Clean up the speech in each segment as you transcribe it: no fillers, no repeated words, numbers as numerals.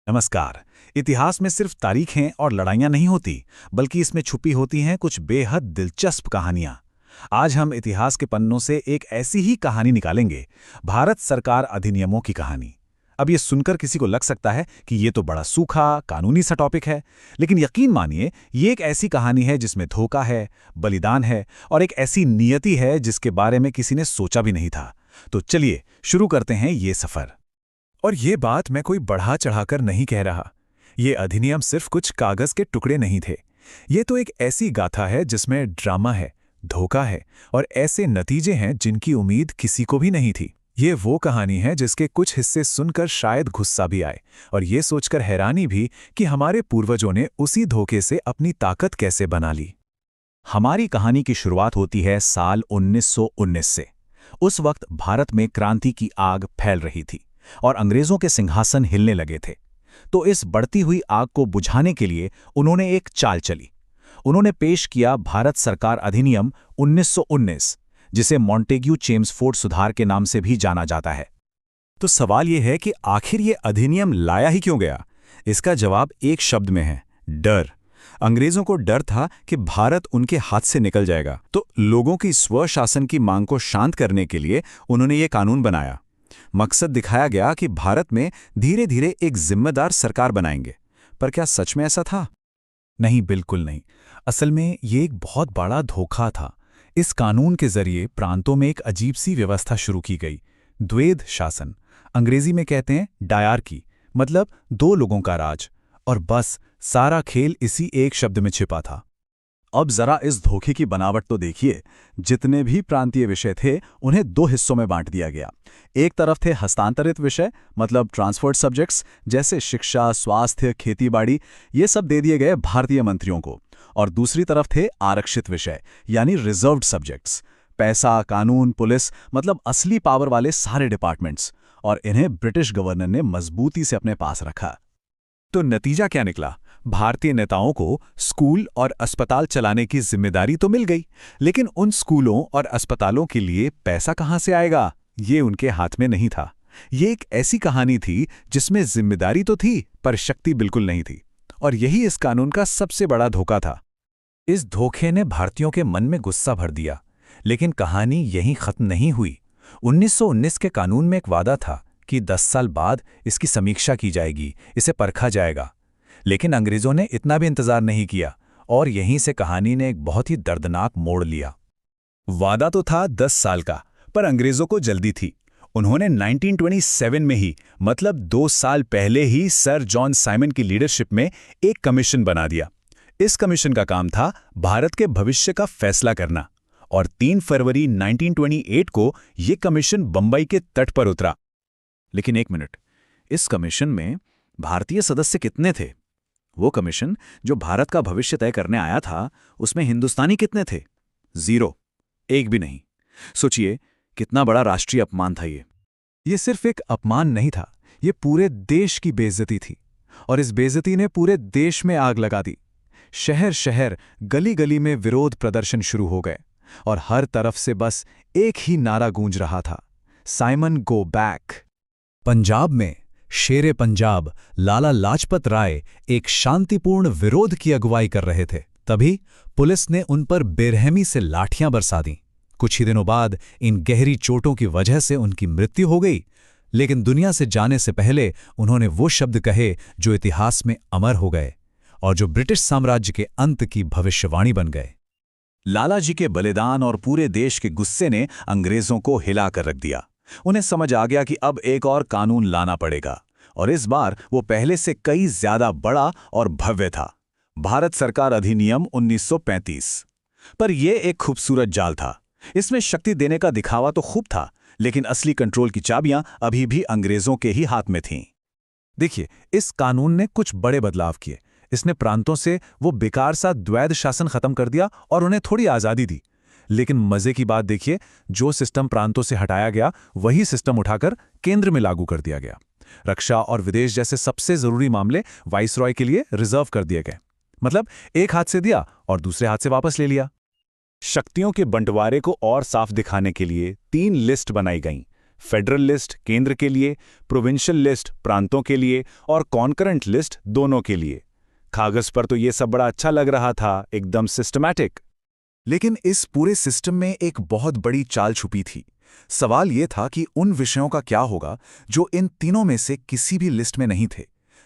नमस्कार। इतिहास में सिर्फ तारीखें और लड़ाइयां नहीं होती, बल्कि इसमें छुपी होती हैं कुछ बेहद दिलचस्प कहानियां। आज हम इतिहास के पन्नों से एक ऐसी ही कहानी निकालेंगे, भारत सरकार अधिनियमों की कहानी। अब ये सुनकर किसी को लग सकता है कि ये तो बड़ा सूखा, कानूनी सा टॉपिक है, लेकिन यकीन मानिए, ये एक ऐसी कहानी है जिसमें धोखा है, बलिदान है और एक ऐसी नियति है जिसके बारे में किसी ने सोचा भी नहीं था। तो चलिए शुरू करते हैं ये सफर। और ये बात मैं कोई बढ़ा चढ़ाकर नहीं कह रहा। ये अधिनियम सिर्फ कुछ कागज के टुकड़े नहीं थे। ये तो एक ऐसी गाथा है जिसमें ड्रामा है, धोखा है और ऐसे नतीजे हैं जिनकी उम्मीद किसी को भी नहीं थी। ये वो कहानी है जिसके कुछ हिस्से सुनकर शायद गुस्सा भी आए और ये सोचकर हैरानी भी कि हमारे पूर्वजों ने उसी धोखे से अपनी ताकत कैसे बना ली। हमारी कहानी की शुरुआत होती है साल 1919 से। उस वक्त भारत में क्रांति की आग फैल रही थी और अंग्रेजों के सिंहासन हिलने लगे थे। तो इस बढ़ती हुई आग को बुझाने के लिए उन्होंने एक चाल चली। उन्होंने पेश किया भारत सरकार अधिनियम 1919, जिसे मॉन्टेग्यू चेम्सफोर्ड सुधार के नाम से भी जाना जाता है। तो सवाल ये है कि आखिर ये अधिनियम लाया ही क्यों गया? इसका जवाब एक शब्द में है, डर। अंग्रेजों को डर था कि भारत उनके हाथ से निकल जाएगा, तो लोगों की स्वशासन की मांग को शांत करने के लिए उन्होंने ये कानून बनाया। मकसद दिखाया गया कि भारत में धीरे धीरे एक जिम्मेदार सरकार बनाएंगे। पर क्या सच में ऐसा था? नहीं, बिल्कुल नहीं। असल में ये एक बहुत बड़ा धोखा था। इस कानून के जरिए प्रांतों में एक अजीब सी व्यवस्था शुरू की गई, द्वैध शासन। अंग्रेजी में कहते हैं डायरकी, मतलब दो लोगों का राज। और बस सारा खेल इसी एक शब्द में छिपा था। अब जरा इस धोखे की बनावट तो देखिए। जितने भी प्रांतीय विषय थे उन्हें दो हिस्सों में बांट दिया गया। एक तरफ थे हस्तांतरित विषय, मतलब ट्रांसफर्ड सब्जेक्ट्स, जैसे शिक्षा, स्वास्थ्य, खेतीबाड़ी, ये सब दे दिए गए भारतीय मंत्रियों को। और दूसरी तरफ थे आरक्षित विषय, यानी रिजर्व्ड सब्जेक्ट्स, पैसा, कानून, पुलिस, मतलब असली पावर वाले सारे डिपार्टमेंट्स। और इन्हें ब्रिटिश गवर्नर ने मजबूती से अपने पास रखा। तो नतीजा क्या निकला? भारतीय नेताओं को स्कूल और अस्पताल चलाने की जिम्मेदारी तो मिल गई, लेकिन उन स्कूलों और अस्पतालों के लिए पैसा कहां से आएगा, ये उनके हाथ में नहीं था। ये एक ऐसी कहानी थी जिसमें जिम्मेदारी तो थी, पर शक्ति बिल्कुल नहीं थी। और यही इस कानून का सबसे बड़ा धोखा था। इस धोखे ने भारतीयों के मन में गुस्सा भर दिया, लेकिन कहानी यहीं खत्म नहीं हुई। 1919 के कानून में एक वादा था कि 10 साल बाद इसकी समीक्षा की जाएगी, इसे परखा जाएगा। लेकिन अंग्रेजों ने इतना भी इंतजार नहीं किया और यहीं से कहानी ने एक बहुत ही दर्दनाक मोड़ लिया। वादा तो था 10 साल का, पर अंग्रेजों को जल्दी थी। उन्होंने 1927 में ही, मतलब 2 साल पहले ही, सर जॉन साइमन की लीडरशिप में एक कमीशन बना दिया। इस कमीशन का काम था भारत के भविष्य का फैसला करना। और 3 फरवरी 1928 को यह कमीशन बंबई के तट पर उतरा। लेकिन एक मिनट, इस कमीशन में भारतीय सदस्य कितने थे? वो कमीशन जो भारत का भविष्य तय करने आया था, उसमें हिंदुस्तानी कितने थे? 0, एक भी नहीं। सोचिए कितना बड़ा राष्ट्रीय अपमान था ये। ये सिर्फ एक अपमान नहीं था, ये पूरे देश की बेइज्जती थी। और इस बेइज्जती ने पूरे देश में आग लगा दी। शहर शहर, गली गली में विरोध प्रदर्शन शुरू हो गए और हर तरफ से बस एक ही नारा गूंज रहा था, साइमन गो बैक। पंजाब में शेरे पंजाब लाला लाजपत राय एक शांतिपूर्ण विरोध की अगुवाई कर रहे थे। तभी पुलिस ने उन पर बेरहमी से लाठियां बरसा दीं। कुछ ही दिनों बाद इन गहरी चोटों की वजह से उनकी मृत्यु हो गई। लेकिन दुनिया से जाने से पहले उन्होंने वो शब्द कहे जो इतिहास में अमर हो गए और जो ब्रिटिश साम्राज्य के अंत की भविष्यवाणी बन गए। लाला जी के बलिदान और पूरे देश के गुस्से ने अंग्रेजों को हिला कर रख दिया। उन्हें समझ आ गया कि अब एक और कानून लाना पड़ेगा, और इस बार वो पहले से कई ज्यादा बड़ा और भव्य था, भारत सरकार अधिनियम 1935। पर यह एक खूबसूरत जाल था। इसमें शक्ति देने का दिखावा तो खूब था, लेकिन असली कंट्रोल की चाबियां अभी भी अंग्रेजों के ही हाथ में थीं। देखिए, इस कानून ने कुछ बड़े बदलाव किए। इसने प्रांतों से वो बेकार सा द्वैध शासन खत्म कर दिया और उन्हें थोड़ी आज़ादी दी। लेकिन मजे की बात देखिए, जो सिस्टम प्रांतों से हटाया गया, वही सिस्टम उठाकर केंद्र में लागू कर दिया गया। रक्षा और विदेश जैसे सबसे जरूरी मामले वाइसरॉय के लिए रिजर्व कर दिए गए। मतलब एक हाथ से दिया और दूसरे हाथ से वापस ले लिया। शक्तियों के बंटवारे को और साफ दिखाने के लिए 3 लिस्ट बनाई गईं: फेडरल लिस्ट केंद्र के लिए, प्रोविंशियल लिस्ट प्रांतों के लिए और कॉन्करेंट लिस्ट दोनों के लिए। कागज पर तो ये सब बड़ा अच्छा लग रहा था, एकदम सिस्टमैटिक। लेकिन इस पूरे सिस्टम में एक बहुत बड़ी चाल छुपी थी। सवाल ये था कि उन विषयों का क्या होगा जो इन तीनों में से किसी भी लिस्ट में नहीं थे,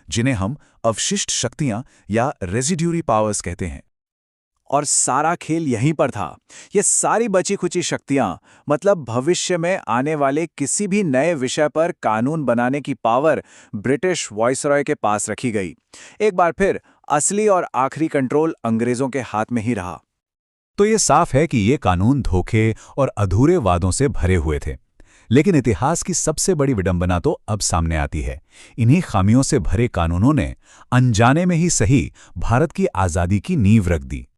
जिन्हें हम अवशिष्ट शक्तियां या रेजिड्यूरी पावर्स कहते हैं। और सारा खेल यहीं पर था। ये सारी बची खुची शक्तियां, मतलब भविष्य में आने वाले किसी भी नए विषय पर कानून बनाने की पावर, ब्रिटिश वाइसरॉय के पास रखी गई। एक बार फिर असली और आखिरी कंट्रोल अंग्रेजों के हाथ में ही रहा। तो ये साफ है कि ये कानून धोखे और अधूरे वादों से भरे हुए थे। लेकिन इतिहास की सबसे बड़ी विडंबना तो अब सामने आती है। इन्हीं खामियों से भरे कानूनों ने अनजाने में ही सही भारत की आज़ादी की नींव रख दी।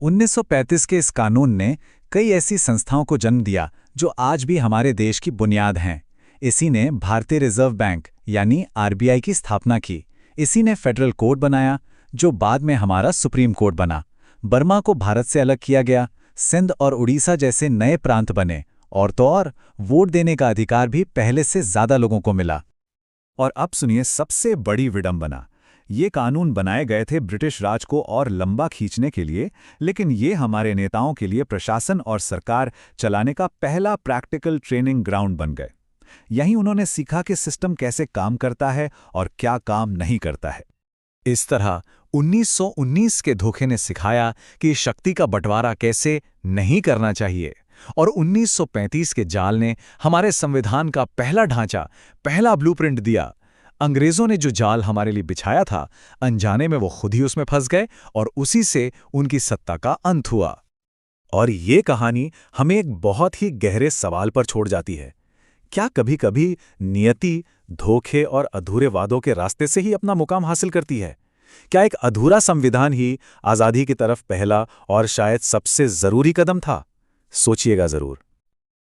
1935 के इस कानून ने कई ऐसी संस्थाओं को जन्म दिया जो आज भी हमारे देश की बुनियाद हैं। इसी ने भारतीय रिजर्व बैंक यानी आरबीआई की स्थापना की। इसी ने फेडरल कोड बनाया जो बाद में हमारा सुप्रीम कोर्ट बना। बर्मा को भारत से अलग किया गया। सिंध और उड़ीसा जैसे नए प्रांत बने। और तो और वोट देने का अधिकार भी पहले से ज्यादा लोगों को मिला। और अब सुनिए सबसे बड़ी विडंबना। ये कानून बनाए गए थे ब्रिटिश राज को और लंबा खींचने के लिए, लेकिन ये हमारे नेताओं के लिए प्रशासन और सरकार चलाने का पहला प्रैक्टिकल ट्रेनिंग ग्राउंड बन गए। यहीं उन्होंने सीखा कि सिस्टम कैसे काम करता है और क्या काम नहीं करता है। इस तरह 1919 के धोखे ने सिखाया कि शक्ति का बंटवारा कैसे नहीं करना चाहिए, और 1935 के जाल ने हमारे संविधान का पहला ढांचा, पहला ब्लूप्रिंट दिया। अंग्रेजों ने जो जाल हमारे लिए बिछाया था, अनजाने में वो खुद ही उसमें फंस गए और उसी से उनकी सत्ता का अंत हुआ। और ये कहानी हमें एक बहुत ही गहरे सवाल पर छोड़ जाती है। क्या कभी-कभी नियति धोखे और अधूरे वादों के रास्ते से ही अपना मुकाम हासिल करती है? क्या एक अधूरा संविधान ही आज़ादी की तरफ पहला और शायद सबसे जरूरी कदम था? सोचिएगा जरूर।